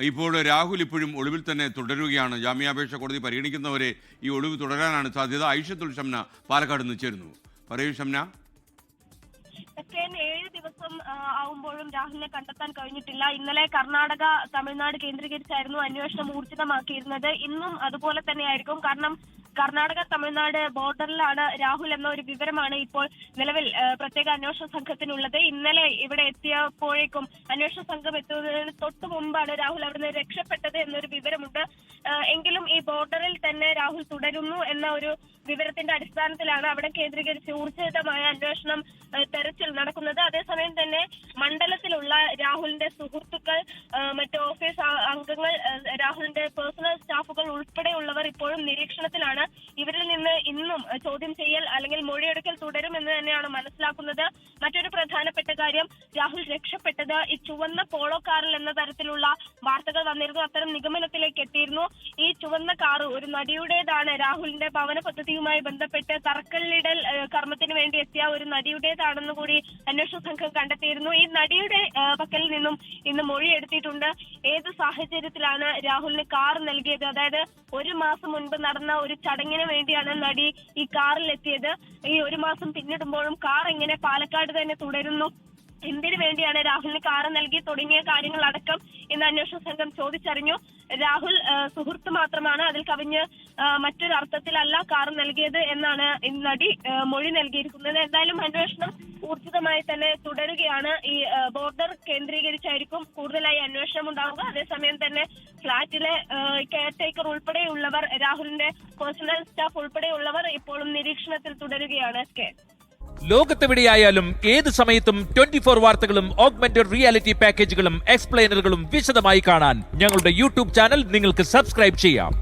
ഇപ്പോൾ രാഹുൽ ഇപ്പോഴും ഒളിവിൽ തന്നെ തുടരുകയാണ്. ജാമ്യാപേക്ഷ കോടതി പരിഗണിക്കുന്നവരെ ഈ ഒളിവ് തുടരാനാണ് സാധ്യത. ഐഷത്തുൽ ഷംന പാലക്കാട് നിന്ന് ചേരുന്നു. പറയൂ ഷംന. 7 ദിവസം ആവുമ്പോഴും രാഹുലിനെ കണ്ടെത്താൻ കഴിഞ്ഞിട്ടില്ല. ഇന്നലെ കർണാടക, തമിഴ്നാട് കേന്ദ്രീകരിച്ചായിരുന്നു അന്വേഷണം ഊർജിതമാക്കിയിരുന്നത്. ഇന്നും അതുപോലെ തന്നെയായിരിക്കും. കാരണം കർണാടക തമിഴ്നാട് ബോർഡറിലാണ് രാഹുൽ എന്ന ഒരു വിവരമാണ് ഇപ്പോൾ നിലവിൽ പ്രത്യേക അന്വേഷണ സംഘത്തിനുള്ളത്. ഇന്നലെ ഇവിടെ എത്തിയപ്പോഴേക്കും അന്വേഷണ സംഘം എത്തുന്നതിന് തൊട്ടു മുമ്പാണ് രാഹുൽ അവിടുന്ന് രക്ഷപ്പെട്ടത് എന്നൊരു വിവരമുണ്ട്. എങ്കിലും ഈ ബോർഡറിൽ തന്നെ രാഹുൽ തുടരുന്നു എന്ന ഒരു വിവരത്തിന്റെ അടിസ്ഥാനത്തിലാണ് അവിടെ കേന്ദ്രീകരിച്ച് ഊർജിതമായ അന്വേഷണം, തെരച്ചിൽ നടക്കുന്നത്. അതേസമയം തന്നെ മണ്ഡലത്തിലുള്ള രാഹുലിന്റെ സുഹൃത്തുക്കൾ, മറ്റ് ഓഫീസ് അംഗങ്ങൾ, രാഹുലിന്റെ പേഴ്സണൽ സ്റ്റാഫുകൾ ഉൾപ്പെടെയുള്ളവർ ഇപ്പോഴും നിരീക്ഷണത്തിലാണ്. ഇവരിൽ നിന്ന് ഇന്നും ചോദ്യം ചെയ്യൽ അല്ലെങ്കിൽ മൊഴിയെടുക്കൽ തുടരുമെന്ന് തന്നെയാണ് മനസ്സിലാക്കുന്നത്. മറ്റൊരു പ്രധാനപ്പെട്ട കാര്യം, രാഹുൽ രക്ഷപ്പെട്ടത് ഈ ചുവന്ന പോളോ കാറിൽ എന്ന തരത്തിലുള്ള വാർത്തകൾ വന്നിരുന്നു. അത്തരം നിഗമനത്തിലേക്ക് എത്തിയിരുന്നു. ഈ ചുവന്ന കാറ് ഒരു നടിയുടേതാണ്. രാഹുലിന്റെ ഭവന പദ്ധതിയുമായി ബന്ധപ്പെട്ട് തറക്കല്ലിടൽ കർമ്മത്തിന് വേണ്ടി എത്തിയ ഒരു നടിയുടേതാണെന്ന് കൂടി അന്വേഷണ സംഘം കണ്ടെത്തിയിരുന്നു. ഈ നടിയുടെ പക്കൽ നിന്നും ഇന്ന് മൊഴിയെടുത്തിട്ടുണ്ട്. ഏത് സാഹചര്യത്തിലാണ് രാഹുലിന് കാർ നൽകിയത്, അതായത് 1 മാസം മുൻപ് നടന്ന ഒരു ചടങ്ങിന് വേണ്ടിയാണ് നടി ഈ കാറിൽ എത്തിയത്. ഈ 1 മാസം പിന്നിടുമ്പോഴും കാർ എങ്ങനെ പാലക്കാട് തന്നെ തുടരുന്നു, എന്തിനു വേണ്ടിയാണ് രാഹുലിന് കാറ് നൽകി തുടങ്ങിയ കാര്യങ്ങളടക്കം ഇന്ന് അന്വേഷണ സംഘം ചോദിച്ചറിഞ്ഞു. രാഹുൽ സുഹൃത്ത് മാത്രമാണ്, അതിൽ കവിഞ്ഞ് മറ്റൊരു അർത്ഥത്തിലല്ല കാറ് നൽകിയത് എന്നാണ് നടി മൊഴി നൽകിയിരിക്കുന്നത്. എന്തായാലും അന്വേഷണം ഊർജിതമായി തന്നെ തുടരുകയാണ്. ഈ ബോർഡർ കേന്ദ്രീകരിച്ചായിരിക്കും കൂടുതലായി അന്വേഷണം ഉണ്ടാവുക. അതേസമയം തന്നെ ഫ്ളാറ്റിലെ കെയർ ടേക്കർ ഉൾപ്പെടെയുള്ളവർ, രാഹുലിന്റെ പേഴ്സണൽ സ്റ്റാഫ് ഉൾപ്പെടെയുള്ളവർ ഇപ്പോഴും നിരീക്ഷണത്തിൽ തുടരുകയാണ്. ലോകത്തെവിടെയായാലും ഏത് സമയത്തും 24 വാർത്തകളും ഓഗ്മെന്റഡ് റിയാലിറ്റി പാക്കേജുകളും എക്സ്പ്ലെയിനറുകളും വിശദമായി കാണാൻ ഞങ്ങളുടെ യൂട്യൂബ് ചാനൽ നിങ്ങൾക്ക് സബ്സ്ക്രൈബ് ചെയ്യാം.